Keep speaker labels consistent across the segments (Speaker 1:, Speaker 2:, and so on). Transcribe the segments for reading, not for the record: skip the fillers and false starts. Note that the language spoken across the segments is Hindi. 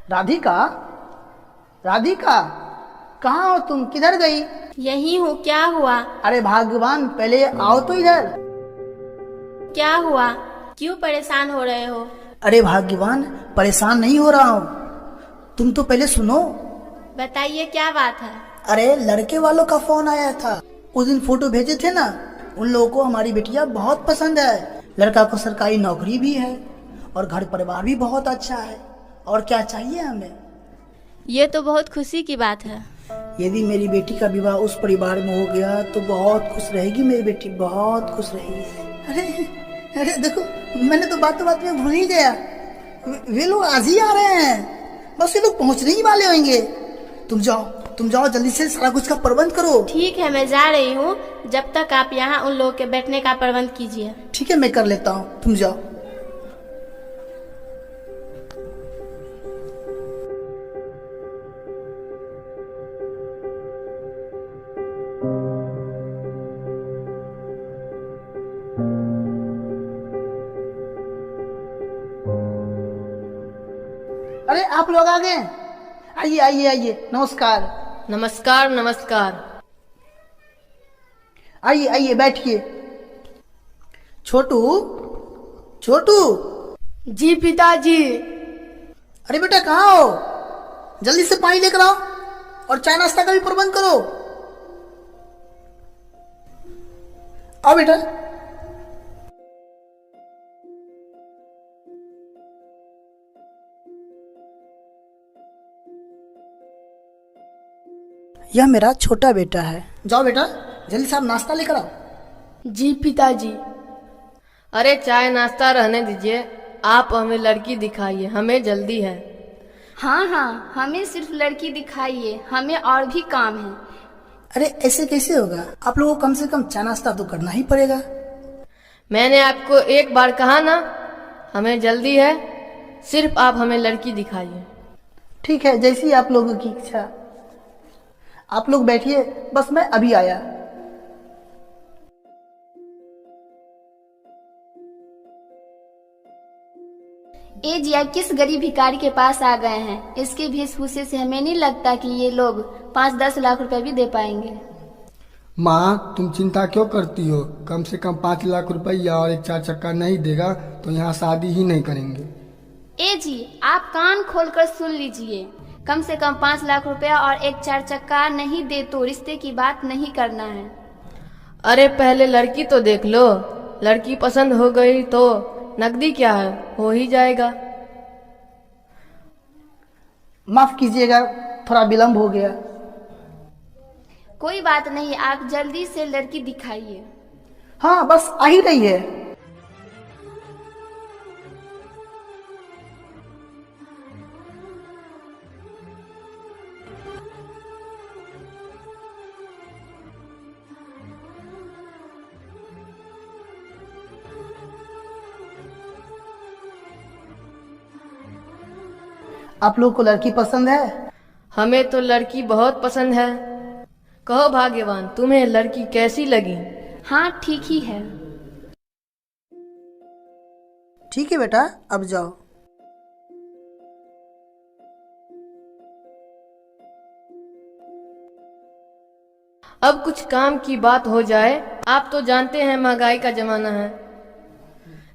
Speaker 1: राधिका, राधिका, कहाँ हो तुम? किधर गई?
Speaker 2: यही हूँ। क्या हुआ?
Speaker 1: अरे भगवान, पहले आओ तो इधर।
Speaker 2: क्या हुआ? क्यों परेशान हो रहे हो?
Speaker 1: अरे भगवान, परेशान नहीं हो रहा हूँ, तुम तो पहले सुनो।
Speaker 2: बताइए क्या बात है?
Speaker 1: अरे लड़के वालों का फोन आया था, उस दिन फोटो भेजे थे ना, उन लोगों को हमारी बिटिया बहुत पसंद है। लड़का को सरकारी नौकरी भी है और घर परिवार भी बहुत अच्छा है। और क्या चाहिए हमें?
Speaker 2: ये तो बहुत खुशी की बात है।
Speaker 1: यदि मेरी बेटी का विवाह उस परिवार में हो गया तो बहुत खुश रहेगी मेरी बेटी, बहुत खुश रहेगी। अरे अरे देखो, मैंने तो बातों बात में भूल ही गया, वे लोग आज ही आ रहे हैं, बस ये लोग पहुंचने ही वाले होंगे। तुम जाओ जल्दी से सारा कुछ का प्रबंध करो।
Speaker 2: ठीक है, मैं जा रही हूँ। जब तक आप यहाँ उन लोगों के बैठने का प्रबंध कीजिए।
Speaker 1: ठीक है, मैं कर लेता हूँ, तुम जाओ। अरे आप लोग आ गए? आइए आइए आइए, नमस्कार।
Speaker 2: नमस्कार नमस्कार।
Speaker 1: आइए आइए, बैठिए। छोटू, छोटू।
Speaker 2: जी पिताजी।
Speaker 1: अरे बेटा, कहाँ हो? जल्दी से पानी लेकर आओ और चाय नाश्ता का भी प्रबंध करो। आओ बेटा। यह मेरा छोटा बेटा है। जाओ बेटा, जल्दी से आप नाश्ता लेकर आओ।
Speaker 2: जी पिताजी।
Speaker 3: अरे चाय नाश्ता रहने दीजिए, आप हमें लड़की दिखाइए, हमें जल्दी है।
Speaker 2: हाँ हाँ, हमें सिर्फ लड़की दिखाइए, हमें और भी काम है।
Speaker 1: अरे ऐसे कैसे होगा? आप लोगों को कम से कम चाय नाश्ता तो करना ही पड़ेगा।
Speaker 3: मैंने आपको एक बार कहा ना, हमें जल्दी है, सिर्फ आप हमें लड़की दिखाइए।
Speaker 1: ठीक है, जैसी आप लोगों की इच्छा। आप लोग बैठिए, बस मैं अभी आया।
Speaker 2: ए जी, आप किस गरीब भिखारी के पास आ गए हैं? इसके वेशभूषे से हमें नहीं लगता कि ये लोग 5-10 लाख रुपए भी दे पाएंगे।
Speaker 4: माँ, तुम चिंता क्यों करती हो? कम से कम 5 लाख रुपया और एक 4 चक्का नहीं देगा तो यहाँ शादी ही नहीं करेंगे।
Speaker 2: ए जी, आप कान खोलकर सुन लीजिए। कम से कम 5 लाख रुपया और एक 4 चक्का नहीं दे तो रिश्ते की बात नहीं करना है।
Speaker 3: अरे पहले लड़की तो देख लो, लड़की पसंद हो गई तो नकदी क्या है, हो ही जाएगा।
Speaker 1: माफ कीजिएगा, थोड़ा विलम्ब हो गया।
Speaker 2: कोई बात नहीं, आप जल्दी से लड़की दिखाइए।
Speaker 1: हाँ, बस आ ही रही है। आप लोग को लड़की पसंद है?
Speaker 3: हमें तो लड़की बहुत पसंद है। कहो भाग्यवान, तुम्हें लड़की कैसी लगी?
Speaker 2: हाँ, ठीक ही है।
Speaker 1: ठीक है बेटा, अब जाओ।
Speaker 3: अब कुछ काम की बात हो जाए। आप तो जानते हैं महंगाई का जमाना है।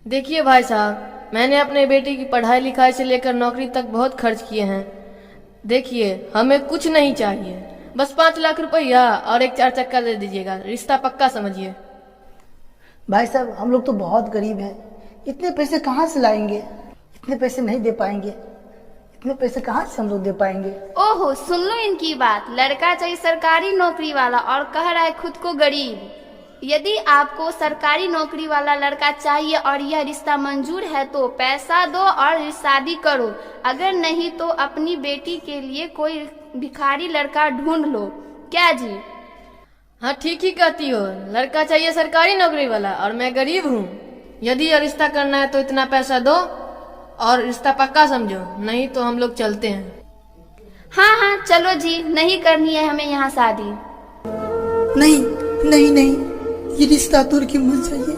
Speaker 3: देखिए भाई साहब, मैंने अपने बेटी की पढ़ाई लिखाई से लेकर नौकरी तक बहुत खर्च किए हैं। देखिए, हमें कुछ नहीं चाहिए, बस 5 लाख रुपया और एक 4 चक्का दे दीजिएगा, रिश्ता पक्का समझिए।
Speaker 1: भाई साहब, हम लोग तो बहुत गरीब हैं, इतने पैसे कहाँ से लाएंगे? इतने पैसे नहीं दे पाएंगे, इतने पैसे कहाँ से हम लोग दे पाएंगे?
Speaker 2: ओहो, सुन लो इनकी बात। लड़का चाहिए सरकारी नौकरी वाला और कह रहा है खुद को गरीब। यदि आपको सरकारी नौकरी वाला लड़का चाहिए और यह रिश्ता मंजूर है तो पैसा दो और शादी करो, अगर नहीं तो अपनी बेटी के लिए कोई भिखारी लड़का ढूंढ लो। क्या जी?
Speaker 3: हाँ, ठीक ही कहती हो। लड़का चाहिए सरकारी नौकरी वाला और मैं गरीब हूँ। यदि यह रिश्ता करना है तो इतना पैसा दो और रिश्ता पक्का समझो, नहीं तो हम लोग चलते हैं।
Speaker 2: हाँ हाँ, चलो जी, नहीं करनी है हमें यहाँ शादी।
Speaker 1: नहीं नहीं नहीं, ये रिश्ता तोड़ के मत जाइए।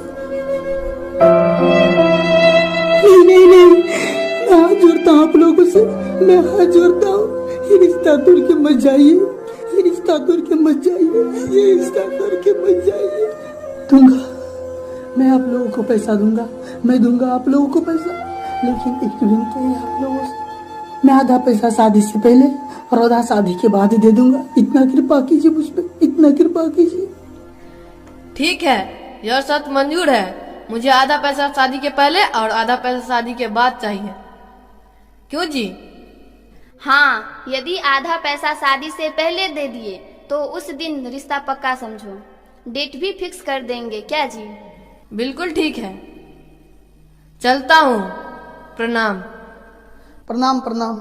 Speaker 1: नहीं नहीं नहीं, मैं हाथ जोड़ता हूँ आप लोगों से।
Speaker 4: से मैं हाथ जोड़ता हूँ, ये रिश्ता तोड़ के मत जाइए, ये रिश्ता तोड़ के मत जाइए, ये रिश्ता तोड़ के मत जाइए। दूंगा, मैं आप लोगों को पैसा दूंगा, मैं दूंगा आप लोगों को पैसा, लेकिन एक विनती है आप लोगों से, मैं आधा पैसा शादी से पहले और आधा शादी के बाद दे दूंगा। इतना कृपा कीजिए मुझ पे, इतना कृपा कीजिए।
Speaker 3: ठीक है, यह शर्त मंजूर है। मुझे आधा पैसा शादी के पहले और आधा पैसा शादी के बाद चाहिए। क्यों जी?
Speaker 2: हाँ, यदि आधा पैसा शादी से पहले दे दिए तो उस दिन रिश्ता पक्का समझो। डेट भी फिक्स कर देंगे क्या जी?
Speaker 3: बिल्कुल ठीक है, चलता हूँ। प्रणाम।
Speaker 1: प्रणाम प्रणाम।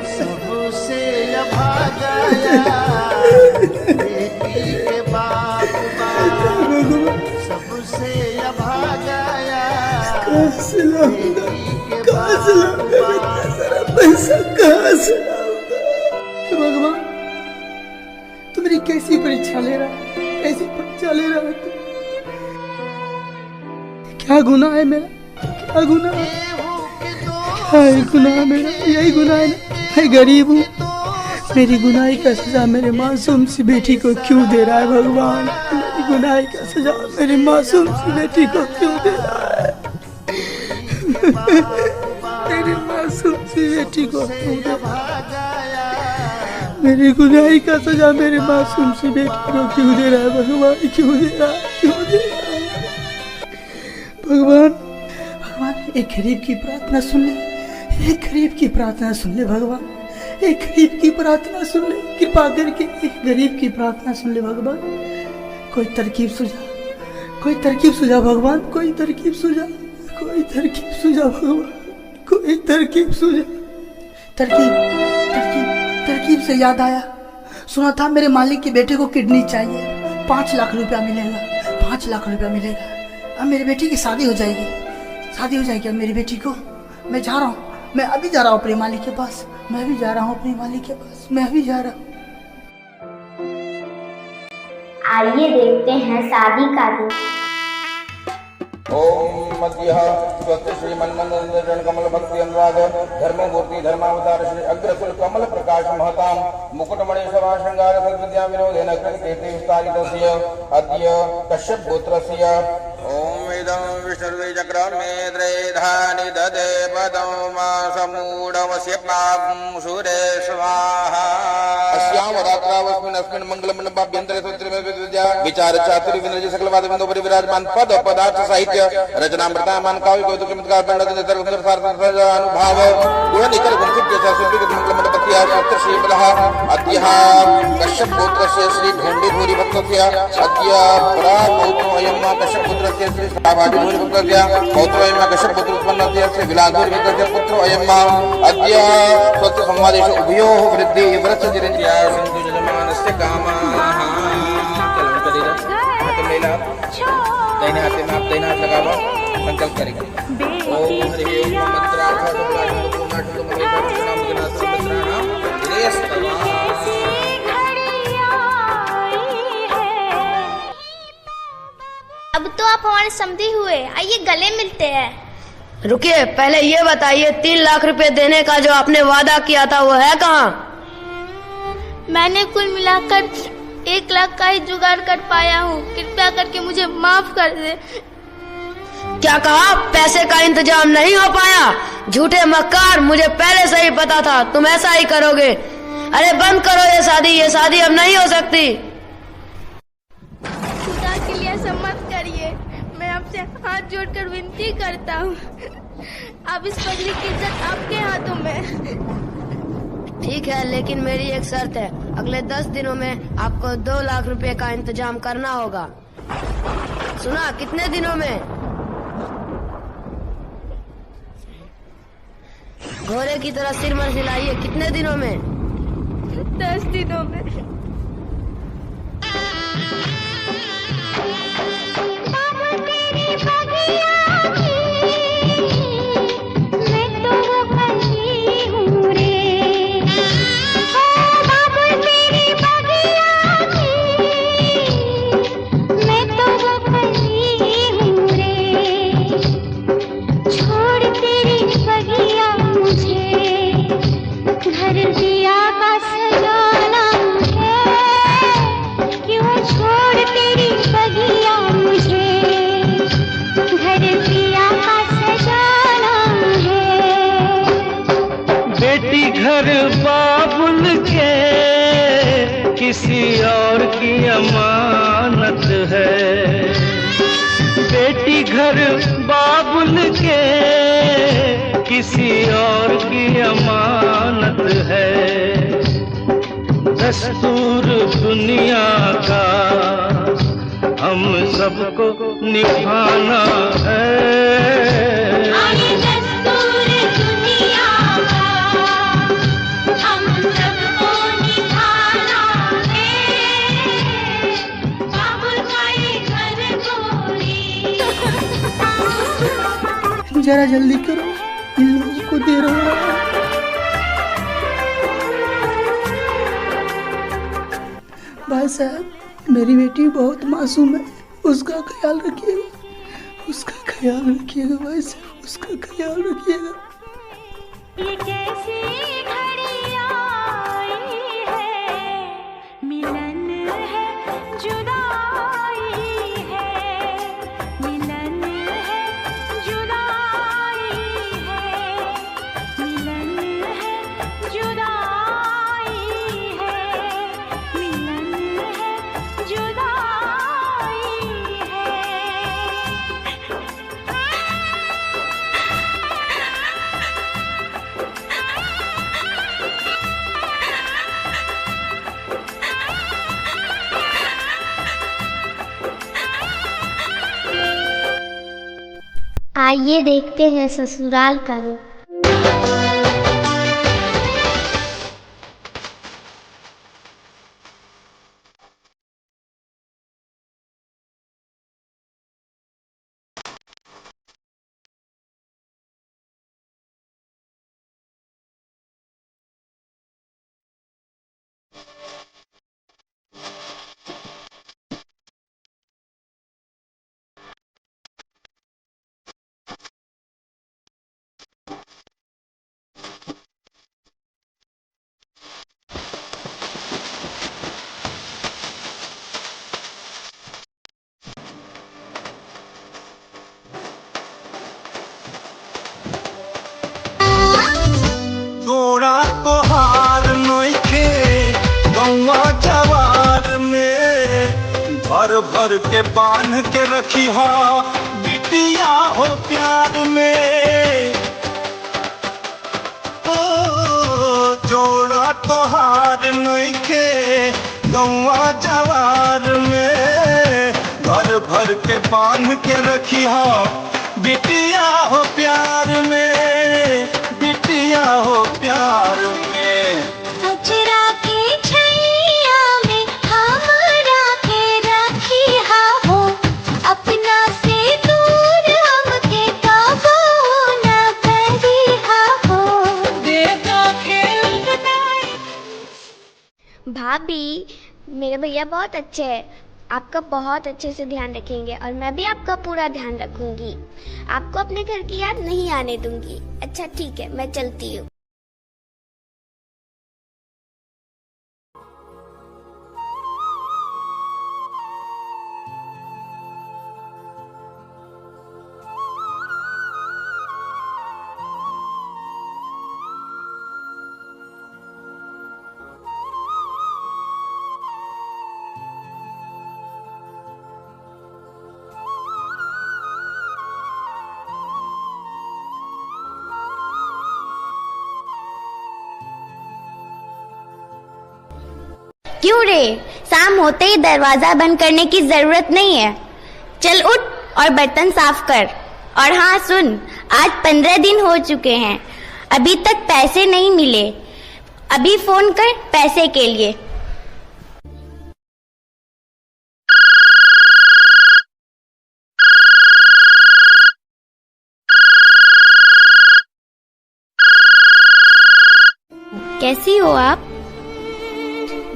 Speaker 5: सबसे अभागाया बेटी के बाप सबसे अभागाया बेटी के
Speaker 4: पैसा कहाँ से लाऊंगा? भगवान, तू मेरी कैसी परीक्षा ले रहा है, कैसी परीक्षा ले रहा है तू? क्या गुनाह है मेरा, क्या गुनाह है? हाय गुनाह मेरा, यही गुनाह है ना? मैं गरीब हूँ, मेरी गुनाही का सजा मेरे मासूम सी बेटी को क्यों दे रहा है भगवान? मेरी गुनाही का सजा मेरी मासूम सी बेटी को क्यों दे रहा है? मेरी मासूम सी बेटी को क्यों दे रहा है? मेरी गुनाही का सजा मेरे मासूम सी बेटी को क्यों दे रहा है भगवान? क्यों दे रहा है, क्यों दे रहा है भगवान? भगवान, एक गरीब की प्रार्थना सुन ले, एक गरीब की प्रार्थना सुन ले भगवान, एक गरीब की प्रार्थना सुन ले, कृपा करके एक गरीब की प्रार्थना सुन ले भगवान। कोई तरकीब सुझा, कोई तरकीब सुझा भगवान, कोई तरकीब सुझा, कोई तरकीब सुझा भगवान, कोई तरकीब सुझा। तरकीब तरकीब तरकीब से याद आया, सुना था मेरे मालिक के बेटे को किडनी चाहिए, 5 लाख रुपया मिलेगा, 5 लाख रुपया मिलेगा। अब मेरी बेटी की शादी हो जाएगी, शादी हो जाएगी अब मेरी बेटी को। मैं जा रहा हूँ, मैं अभी जा रहा हूँ अपने मालिक के पास, मैं भी जा रहा हूँ अपने मालिक के पास, मैं भी जा रहा हूँ।
Speaker 6: आइए देखते हैं शादी का दिन।
Speaker 7: ओम मध्य स्वस्ति श्रीमन्मंदन कमल भक्ति अनुराग धर्ममूर्ति धर्मावतार श्री अग्रकुल कमल प्रकाश महताम मुकुटमणि सभा श्रृंगार सद्विद्या विनोदेन कृति विस्तारितस्य अद्य कश्यप गोत्रस्य ओम इदं विष्णुर्विचक्रमे त्रैधानि ददे पदं मासमूढमस्य पागं सुरे स्वाहा अस्याम रात्रावस्मिन् अस्मिन् मंगलमण्डपाभ्यन्तरे सुत्रिमे विद्या विचार चातुर्य विनर्य सकलवाद बिंदुपरि विराजमान पद पदार्थ साहित्य रचनामृतामान काव्य कौतुक चमत्कार पंडित सुंदर सार अनुभाव गुण निकल गुणसिद्ध जैसा सुविगत मंगलमण्डपस्य शास्त्र श्रीमदः अद्य कश्यप गोत्रस्य श्री भेण्डी भूरि भक्तस्य अद्य परा पौत्रो अयं कश्यप पुत्रस्य श्री साभाजी भूरि भक्तस्य पौत्रो अयं कश्यप पुत्र उत्पन्नस्य श्री विलासभूरि भक्तस्य पुत्रो अयं अद्य स्वस्य संवादेषु उभयोः वृद्धि वृत्स चिरंजीया सन्तु यजमानस्य कामाः। चलो उनका दे दो, दाहिने हाथ में आप दाहिना हाथ लगावा, संकल्प करेंगे। ओम हरि ओम मंत्रार्थ
Speaker 6: अब तो आप हमारे समधी हुए, आइए गले मिलते हैं।
Speaker 3: रुकिए, पहले ये बताइए 3 लाख रुपए देने का जो आपने वादा किया था वो है कहाँ?
Speaker 6: मैंने कुल मिलाकर 1 लाख का ही जुगाड़ कर पाया हूँ, कृपया करके मुझे माफ कर दे।
Speaker 3: क्या कहा? पैसे का इंतजाम नहीं हो पाया? झूठे मक्कार, मुझे पहले से ही पता था तुम ऐसा ही करोगे। अरे बंद करो ये शादी अब नहीं हो सकती।
Speaker 6: खुदा के लिए ऐसा मत करिए, मैं आपसे हाथ जोड़कर विनती करता हूँ, अब इस पगड़ी की इज्जत आपके हाथों में।
Speaker 3: ठीक है, लेकिन मेरी एक शर्त है, अगले 10 दिनों में आपको 2 लाख रुपए का इंतजाम करना होगा। सुना? कितने दिनों में? घोड़े की तरह सिर मत हिलाइए। कितने दिनों में?
Speaker 6: 10 दिनों में।
Speaker 8: मैं
Speaker 4: किसी और की अमानत है। बेटी घर बाबुल के किसी और की अमानत है। दस्तूर दुनिया का हम सबको निभाना है।
Speaker 1: जरा जल्दी करो, इन लोगों को देर हो रहा है। भाई साहब, मेरी बेटी बहुत मासूम है, उसका ख्याल रखिएगा, उसका ख्याल रखिएगा भाई साहब, उसका ख्याल रखिएगा।
Speaker 8: ये कैसी घड़ी आई है, मिलन है जुदाई है, मिलन है जुदाई है, मिलन है जुदाई है, मिलन है जुदाई है।
Speaker 6: आइए देखते हैं ससुराल का रूप।
Speaker 5: तोरा तो हार नइखे गौवा जवार में, भर भर के बांध के रखी हो बिटिया हो प्यार में। ओ जोड़ा तो हार नइखे गौवा जवार में, भर भर के बांध के रखी हो बिटिया हो प्यार में, बिटिया हो प्यार में।
Speaker 8: अजरा के छैया में हमरा के रखी हो, अपना से दूर हमके कबो न करी हो। भाभी, मेरे भैया बहुत अच्छे हैं, आपका बहुत अच्छे से ध्यान रखेंगे और मैं भी आपका पूरा ध्यान रखूंगी। आपको अपने घर की याद नहीं आने दूंगी। अच्छा ठीक है, मैं चलती हूँ। क्यों रे, शाम होते ही दरवाजा बंद करने की जरूरत नहीं है। चल उठ और बर्तन साफ कर। और हाँ सुन, आज 15 दिन हो चुके हैं, अभी तक पैसे नहीं मिले। अभी फोन कर पैसे के लिए। कैसी हो आप?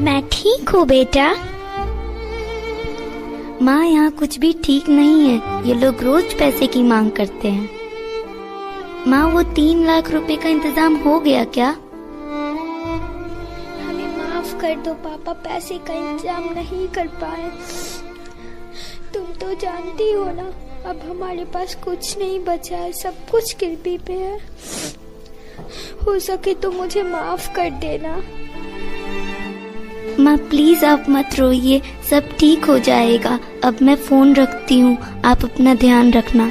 Speaker 8: मैं ठीक हूँ बेटा। माँ, यहाँ कुछ भी ठीक नहीं है, ये लोग रोज पैसे की मांग करते हैं। माँ, वो 3 लाख रुपए का इंतजाम हो गया क्या? हमें माफ कर दो पापा, पैसे का इंतजाम नहीं कर पाए। तुम तो जानती हो ना, अब हमारे पास कुछ नहीं बचा है, सब कुछ गिरवी पे है। हो सके तो मुझे माफ कर देना। माँ प्लीज आप मत रोइए, सब ठीक हो जाएगा। अब मैं फोन रखती हूँ, आप अपना ध्यान रखना।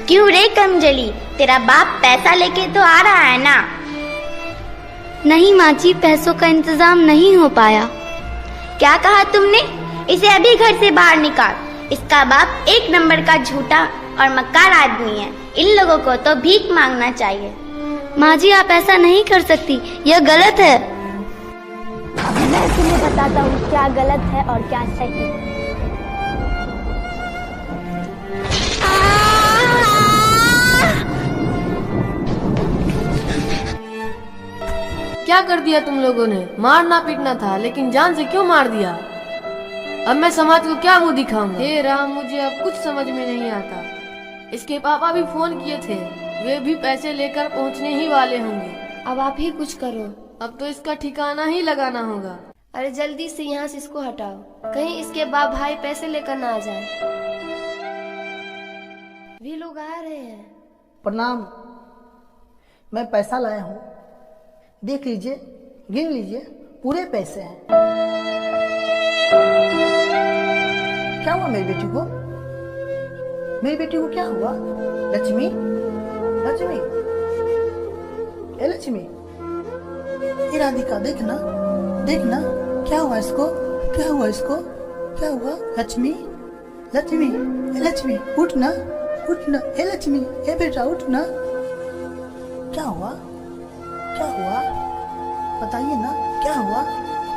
Speaker 8: क्यों रे कमजली, तेरा बाप पैसा लेके तो आ रहा है ना? नहीं माँ जी, पैसों का इंतजाम नहीं हो पाया। क्या कहा तुमने? इसे अभी घर से बाहर निकाल। इसका बाप एक नंबर का झूठा और मक्कार आदमी है। इन लोगों को तो भीख मांगना चाहिए। माँ जी आप ऐसा नहीं कर सकती, यह गलत है। मैं तुम्हें बताता हूँ क्या गलत है और क्या सही।
Speaker 3: क्या कर दिया तुम लोगों ने? मारना पीटना था, लेकिन जान से क्यों मार दिया? अब मैं समाज को क्या मुंह दिखाऊंगा? हे राम, मुझे अब कुछ समझ में नहीं आता। इसके पापा भी फोन किए थे, वे भी पैसे लेकर पहुंचने ही वाले होंगे।
Speaker 2: अब आप ही कुछ करो।
Speaker 3: अब तो इसका ठिकाना ही लगाना होगा।
Speaker 2: अरे जल्दी से यहाँ से इसको हटाओ, कहीं इसके बाप भाई पैसे लेकर ना आ जाए। वे लोग आ रहे हैं।
Speaker 1: प्रणाम, मैं पैसा लाया हूँ, देख लीजिए, गिन लीजिए, पूरे पैसे हैं। क्या हुआ मेरी बेटी को? मेरी बेटी को क्या हुआ? लक्ष्मी, लक्ष्मी, ए लक्ष्मी, ये राधिका, देखना, देखना, क्या हुआ इसको? क्या हुआ इसको? क्या हुआ? लक्ष्मी, लक्ष्मी, ए लक्ष्मी, उठना, उठना, ए लक्ष्मी, ए बेटा उठना। क्या हुआ? क्या हुआ? बताइए ना, क्या हुआ?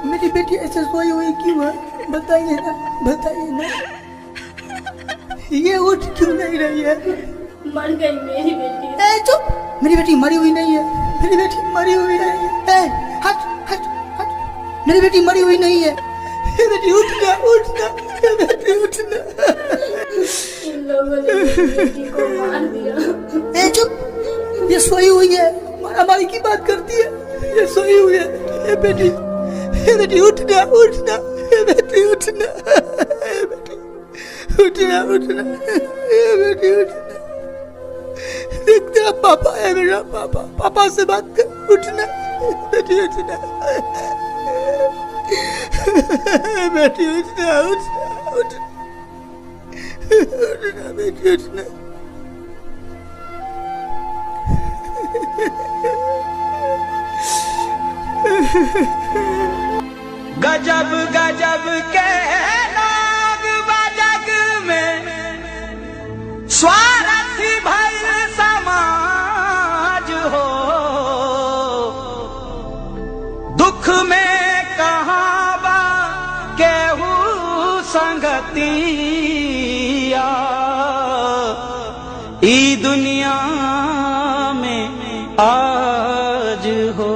Speaker 1: मेरी बेटी ऐसे सोई हुई क्यों है? बताइए ना, बताइए ना। ये उठ क्यों नहीं रही है?
Speaker 6: मर गई मेरी बेटी।
Speaker 1: ए चुप, मेरी बेटी मरी हुई नहीं है, मेरी बेटी मरी हुई नहीं है। ए हट हट हट, मेरी बेटी मरी हुई नहीं है। ए बेटी उठना, उठना, ए बेटी उठना।
Speaker 6: इन लोगों ने मेरी बेटी को मार दिया।
Speaker 1: ए चुप, ये सोई हुई है, मारामारी की बात करती है, ये सोई हुई है। ए बेटी उठना, उठना, ए बेटी उठना, ए बेटी उठना, उठना, ए बेटी उठना। देख तेरा पापा है, मेरा पापा, पापा से बात कर, उठना, बेटी उठना, बेटी उठना, उठना, उठना, उठना, बेटी उठना।
Speaker 5: गजब गजब के लोग बजग में, स्वार्थी भइल समाज हो। दुख में कहाँ बा केहू संगतिया, ई दुनिया में आज हो।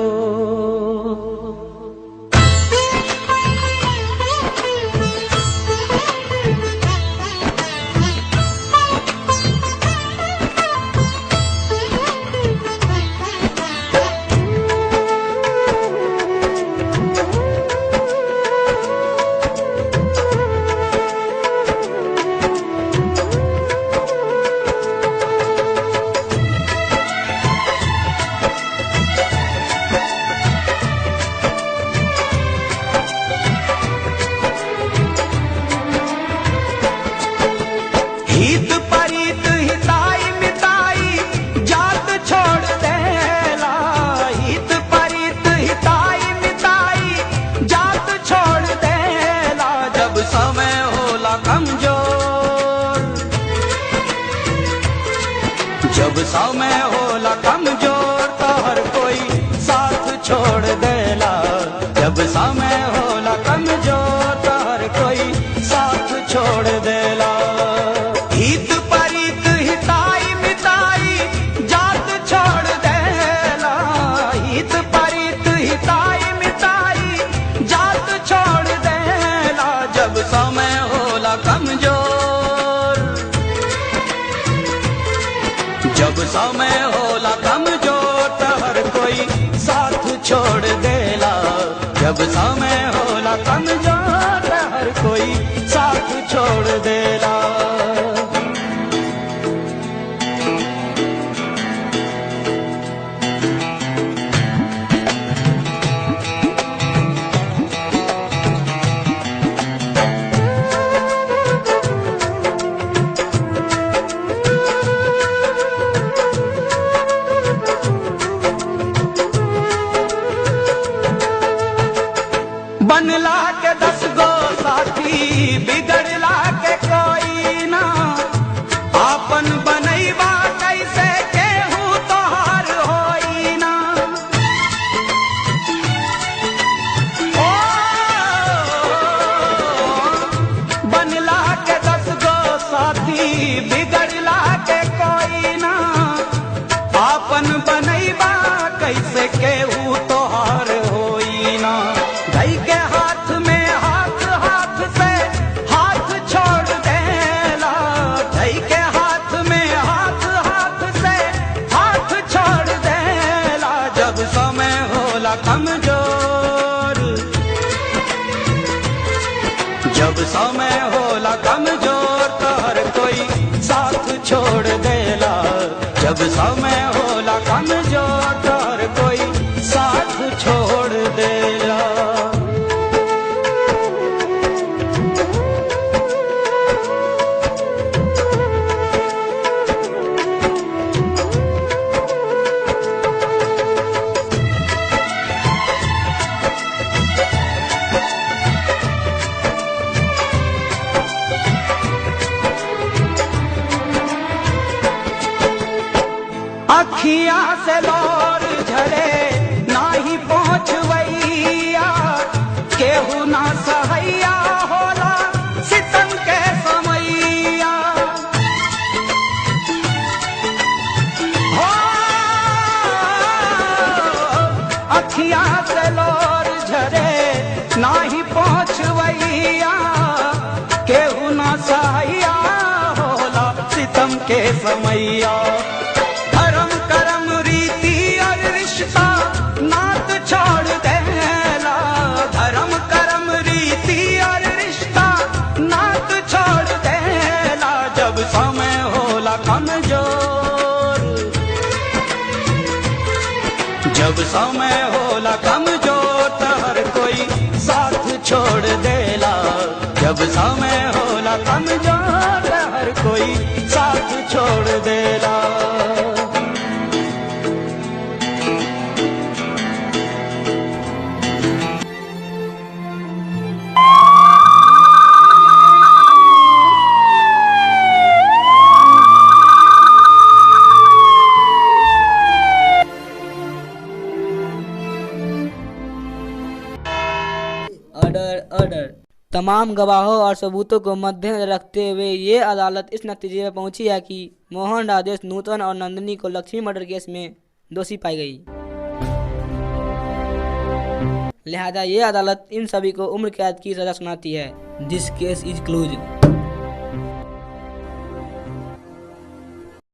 Speaker 5: हित परित हिताई मिताई जात छोड़ देला, हित परित हिताई मिताई जात छोड़ देला। जब समय होला कमजोर, जब समय होला कमजोर तो हर कोई साथ छोड़ देला। जब समय होला कमजोर तो हर कोई साथ छोड़ देला। हित परित हिताई मिताई जात छोड़ देला, हित परित हिताई मिताई जात छोड़ देला। जब समय होला कमजोर, जब समय होला कमजोर तो हर कोई साथ छोड़ देला। जब समय होला कमजोर तो हर कोई साथ छोड़ देला। 10 गो साथी बिगड़ला के कोई ना आपन बनैबा कैसे केहू तोहार होई ना। ओ बनला के 10 गो साथी बिगड़ला के कोई ना आपन बनैबा कैसे केहू तोहार होई ना। धई के हाथ में हाथ हाथ से हाथ छोड़ देला धई के हाथ में हाथ हाथ से हाथ छोड़ देला। जब समय होला कमजोर जब समय होला कमजोर तो हर कोई साथ छोड़ देला। जब समय होला कमजोर तो हर कोई साथ छोड़ देला। अखिया से लोर झरे नाही पहुँचवैया केहू ना सहैया होला सितम के समैया। हो अखिया से लोर झरे नाही पहुँचवैया केहू ना सहैया होला सितम के समैया। धर्म कर्म रीति और रिश्ता नात छोड़ देला धर्म कर्म रीति और रिश्ता नात छोड़ देला। जब समय होला कमजोर जब समय होला कमजोर तो हर कोई साथ छोड़ देला। जब समय होला कमजोर तो हर कोई साथ छोड़ देला।
Speaker 9: ऑर्डर। तमाम गवाहों और सबूतों को मद्देनजर रखते हुए ये अदालत इस नतीजे पर पहुंची है कि मोहन राजेश नूतन और नंदिनी को लक्ष्मी मर्डर केस में दोषी पाई गई। लिहाजा ये अदालत इन सभी को उम्र कैद की सजा सुनाती है। This case is close.